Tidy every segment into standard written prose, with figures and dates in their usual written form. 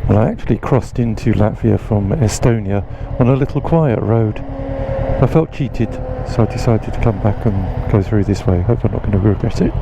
Well, I actually crossed into Latvia from Estonia on a little quiet road. I felt cheated, so I decided to come back and go through this way. Hope I'm not going to regret it.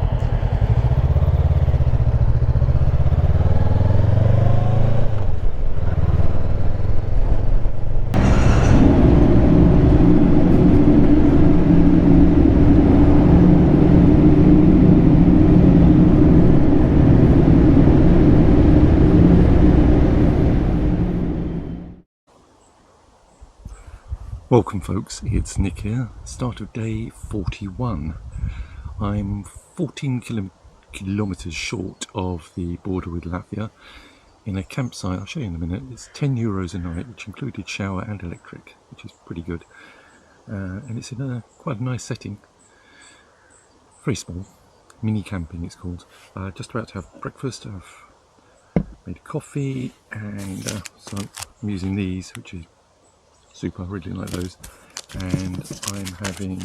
Welcome folks, it's Nick here, start of day 41. I'm 14 kilometers short of the border with Latvia in a campsite. I'll show you in a minute. It's €10 a night, which included shower and electric, which is pretty good. And it's in quite a nice setting, very small, mini camping it's called. Just about to have breakfast. I've made coffee and so I'm using these, which is super, I really like those, and I'm having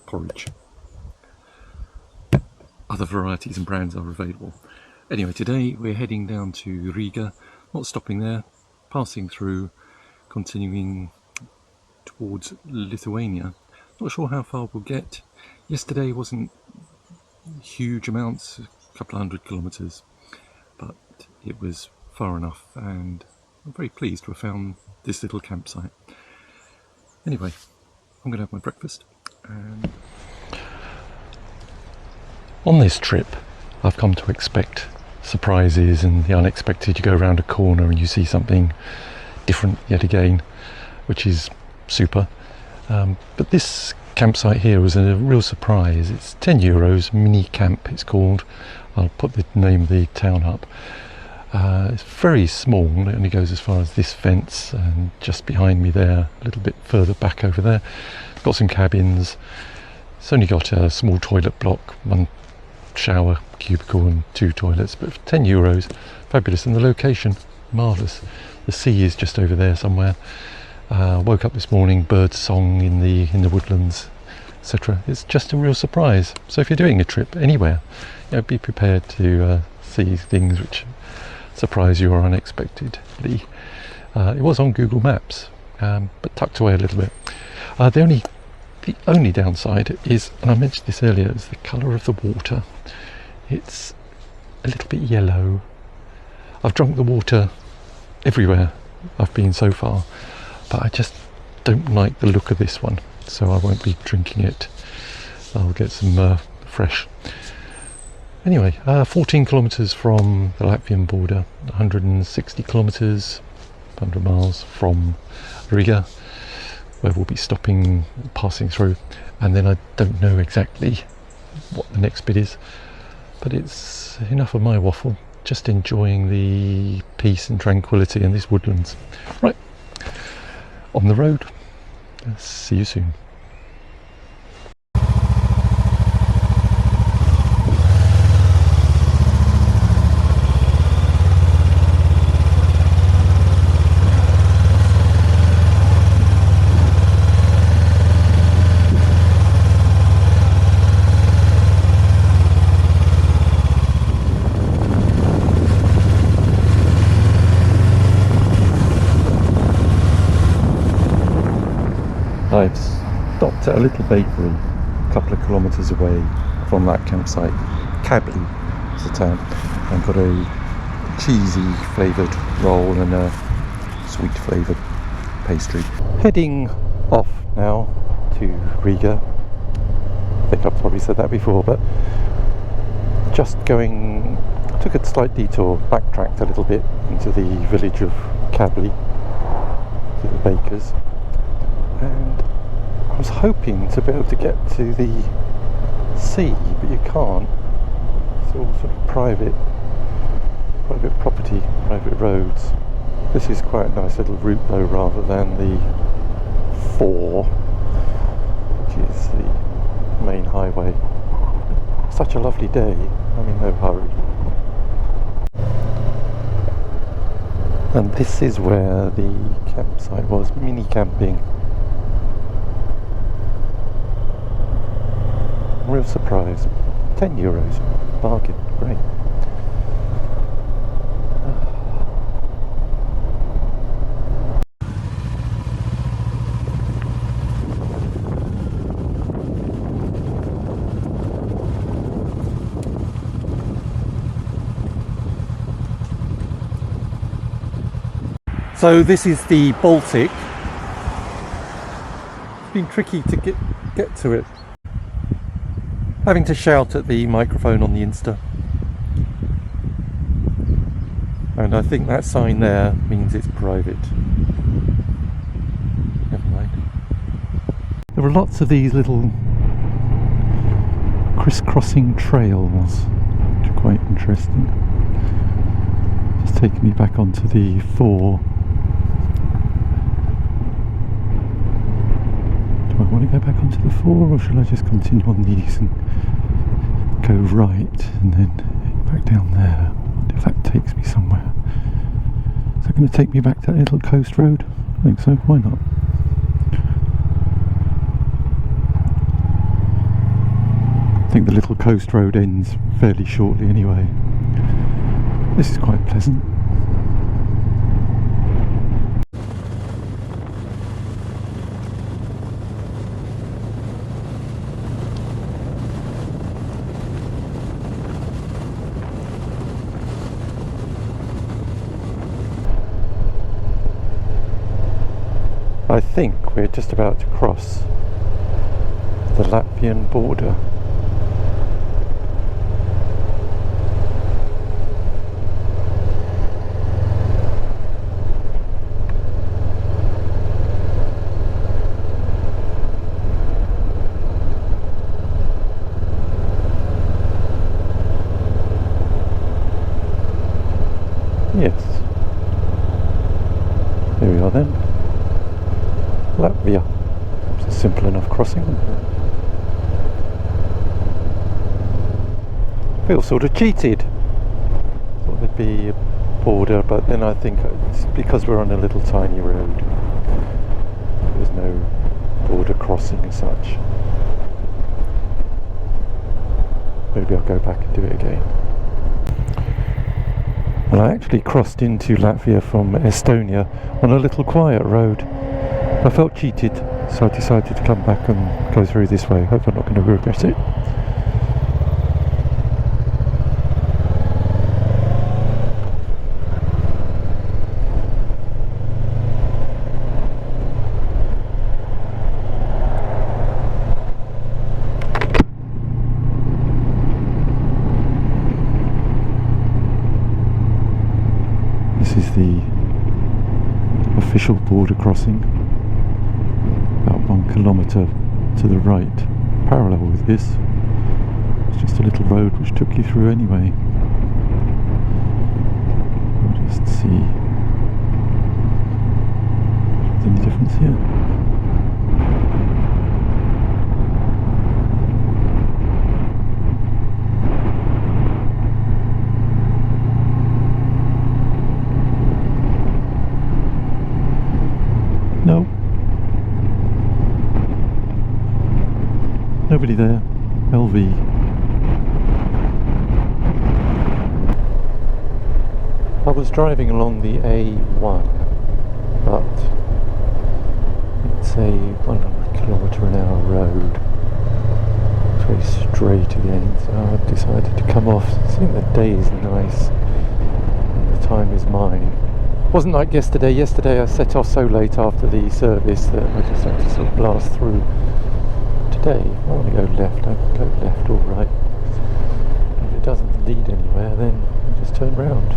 porridge. Other varieties and brands are available. Anyway, today we're heading down to Riga, not stopping there, passing through, continuing towards Lithuania. Not sure how far we'll get. Yesterday wasn't huge amounts, a couple of 100 kilometers, but it was far enough, and I'm very pleased to have found this little campsite. Anyway, I'm going to have my breakfast. And on this trip, I've come to expect surprises and the unexpected. You go around a corner and you see something different yet again, which is super. But this campsite here was a real surprise. It's €10, mini camp it's called. I'll put the name of the town up. It's very small, it only goes as far as this fence, and just behind me there, a little bit further back over there, got some cabins. It's only got a small toilet block, one shower cubicle and 2 toilets, but for €10, fabulous, and the location, marvellous. The sea is just over there somewhere. Woke up this morning, bird song in the woodlands, etc. It's just a real surprise. So if you're doing a trip anywhere, be prepared to see things which surprise you or unexpectedly. It was on Google Maps, but tucked away a little bit. The only downside is, and I mentioned this earlier, is the colour of the water. It's a little bit yellow. I've drunk the water everywhere I've been so far, but I just don't like the look of this one, so I won't be drinking it. I'll get some fresh. Anyway, 14 kilometres from the Latvian border, 160 kilometres, 100 miles from Riga, where we'll be stopping, passing through, and then I don't know exactly what the next bit is, but it's enough of my waffle, just enjoying the peace and tranquility in these woodlands. Right, on the road, see you soon. I've stopped at a little bakery a couple of kilometres away from that campsite. Kabli is the town, and got a cheesy flavoured roll and a sweet flavoured pastry. Heading off now to Riga. I think I've probably said that before, but just going, took a slight detour, backtracked a little bit into the village of Kabli, to the bakers. And I was hoping to be able to get to the sea, but you can't. It's all sort of private property, private roads. This is quite a nice little route though, rather than the 4, which is the main highway. Such a lovely day, I'm in no hurry. And this is where the campsite was, mini camping. Real surprise. €10. Bargain. Great. So this is the Baltic. It's been tricky to get to it. Having to shout at the microphone on the Insta. And I think that sign there means it's private. Never mind. There are lots of these little crisscrossing trails, which are quite interesting. Just taking me back onto the 4. Do I want to go back onto the 4, or should I just continue on these and go right and then back down there? If that takes me somewhere. Is that going to take me back to that little coast road? I think so, why not? I think the little coast road ends fairly shortly anyway. This is quite pleasant. I think we're just about to cross the Latvian border. Yes. Here we are then. Latvia. It's a simple enough crossing. Feel sort of cheated. Thought there'd be a border, but then I think it's because we're on a little tiny road. There's no border crossing as such. Maybe I'll go back and do it again. Well, I actually crossed into Latvia from Estonia on a little quiet road. I felt cheated, so I decided to come back and go through this way. Hope I'm not going to regret it. This is the official border crossing. About 1 kilometre to the right, parallel with this. It's just a little road which took you through anyway. We'll just see if there's any difference here. No. Nobody there. LV. I was driving along the A1, but it's a 100km/h road. It's very straight again, so I've decided to come off. I think the day is nice and the time is mine. It wasn't like yesterday. Yesterday I set off so late after the service that I just had to sort of blast through. Today, if I want to go left, I can go left or right. If it doesn't lead anywhere, then I just turn round.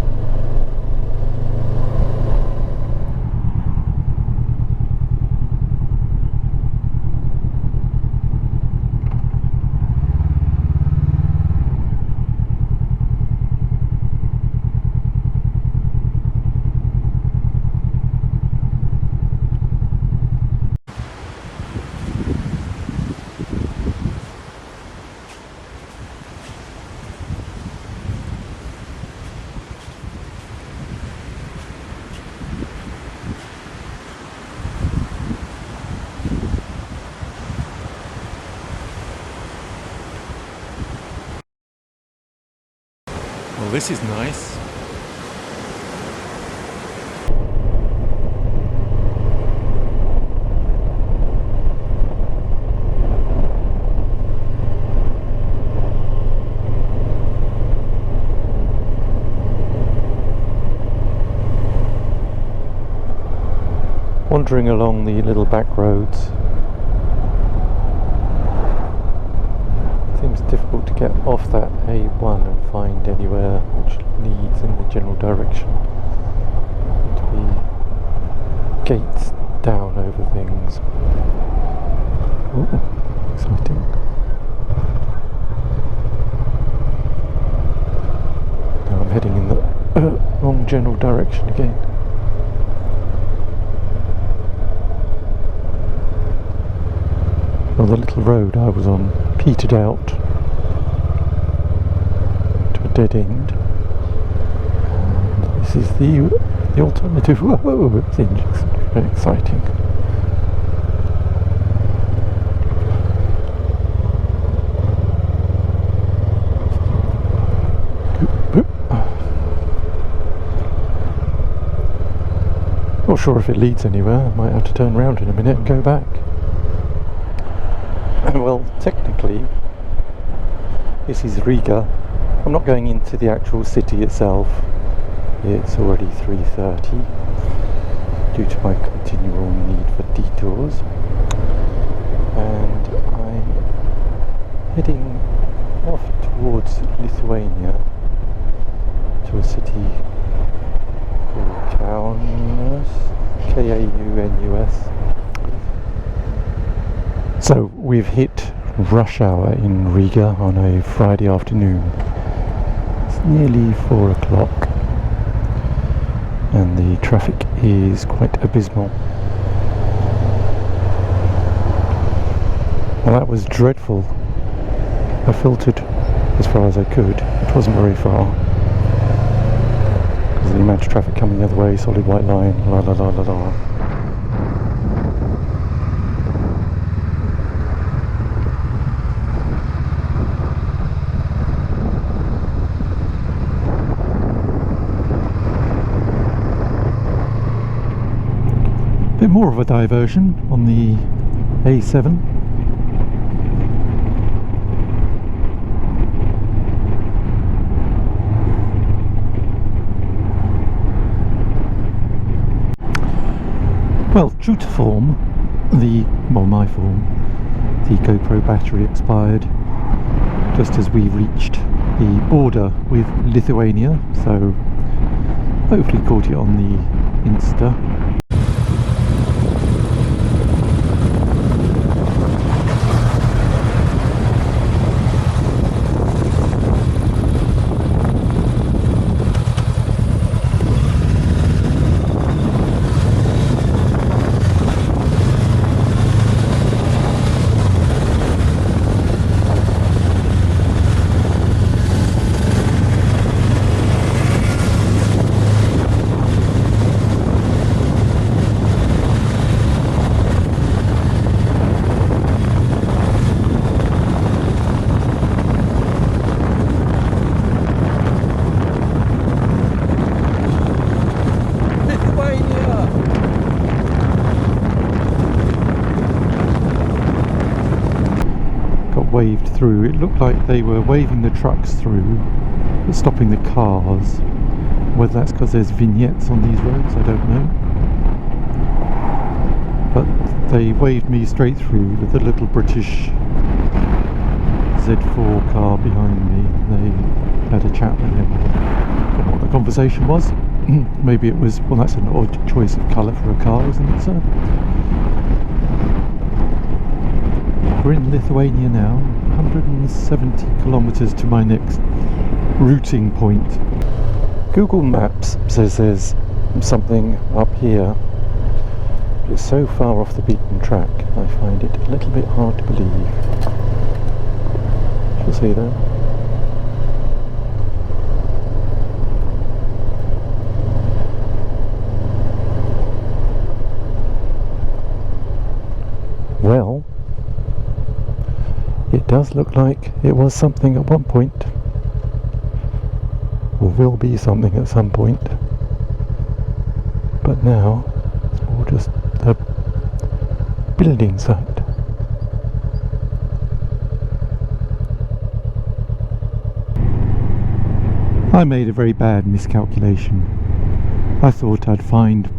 Well, this is nice. Wandering along the little back roads. Seems difficult to get off that A1 and find anywhere which leads in the general direction. To be gates down over things. Ooh, exciting. Now I'm heading in the wrong general direction again. Well, the little road I was on petered out to a dead end. And this is the alternative. Whoa, it's very exciting. Not sure if it leads anywhere. I might have to turn around in a minute and go back. Well, technically, this is Riga. I'm not going into the actual city itself. It's already 3:30 due to my continual need for detours. And I'm heading off towards Lithuania to a city called Kaunas, K-A-U-N-U-S. So we've hit rush hour in Riga on a Friday afternoon. It's nearly 4 o'clock and the traffic is quite abysmal. Well, that was dreadful. I filtered as far as I could. It wasn't very far because of the amount of traffic coming the other way, solid white line, la la la la la. Bit more of a diversion on the A7. Well, true to form, my form, the GoPro battery expired just as we reached the border with Lithuania, so hopefully caught it on the Insta. Waved through. It looked like they were waving the trucks through but stopping the cars. Whether that's because there's vignettes on these roads, I don't know, but they waved me straight through with the little British Z4 car behind me. They had a chat with him. I don't know what the conversation was. Maybe it was, well, that's an odd choice of colour for a car, isn't it, sir? We're in Lithuania now, 170 kilometres to my next routing point. Google Maps says there's something up here. It's so far off the beaten track, I find it a little bit hard to believe. You'll see that. Well, it does look like it was something at one point, or will be something at some point, but now it's all just a building site. I made a very bad miscalculation. I thought I'd find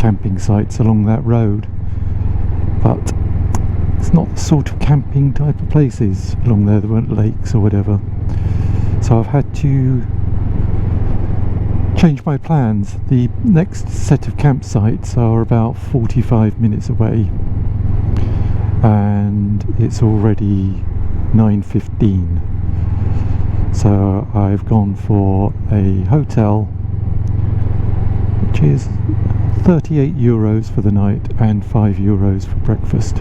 camping sites along that road, but it's not the sort of camping type of places along there. There weren't lakes or whatever, so I've had to change my plans. The next set of campsites are about 45 minutes away, and it's already 9:15, so I've gone for a hotel which is 38 euros for the night and 5 euros for breakfast,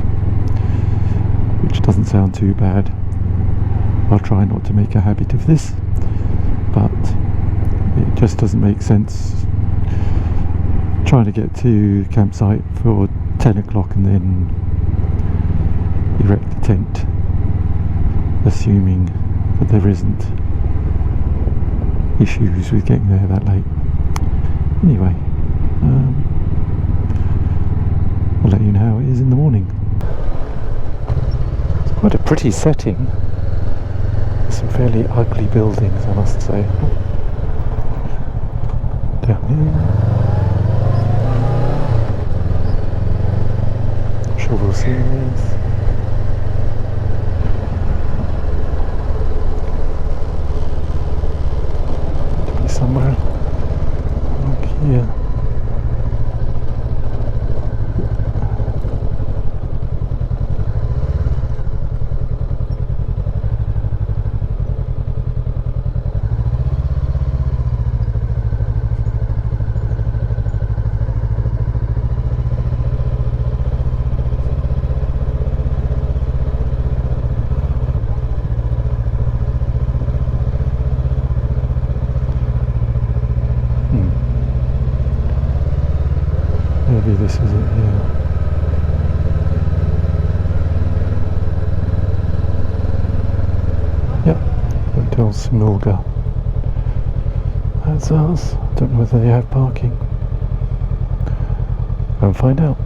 which doesn't sound too bad. I'll try not to make a habit of this, but it just doesn't make sense trying to get to campsite for 10 o'clock and then erect the tent, assuming that there isn't issues with getting there that late. Anyway, I'll let you know how it is in the morning. It's quite a pretty setting. There's some fairly ugly buildings, I must say. Down here. Not sure we'll see these. Maybe somewhere along here. Maybe this is it here. Yep, Hotel Smilga. That's ours. Don't know whether they have parking. Go and find out.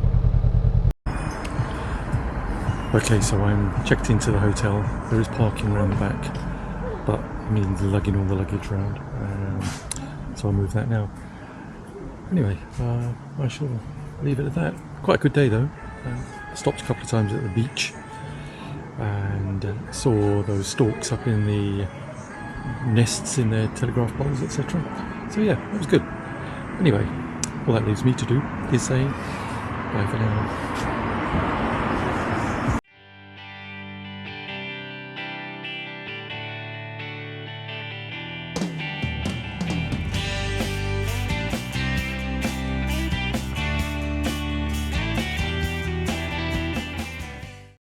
Okay, so I'm checked into the hotel. There is parking around the back, but it means lugging all the luggage around. So I'll move that now. Anyway, I shall leave it at that. Quite a good day though. Stopped a couple of times at the beach and saw those storks up in the nests in their telegraph poles, etc. So yeah, it was good. Anyway, all that leaves me to do is say bye for now.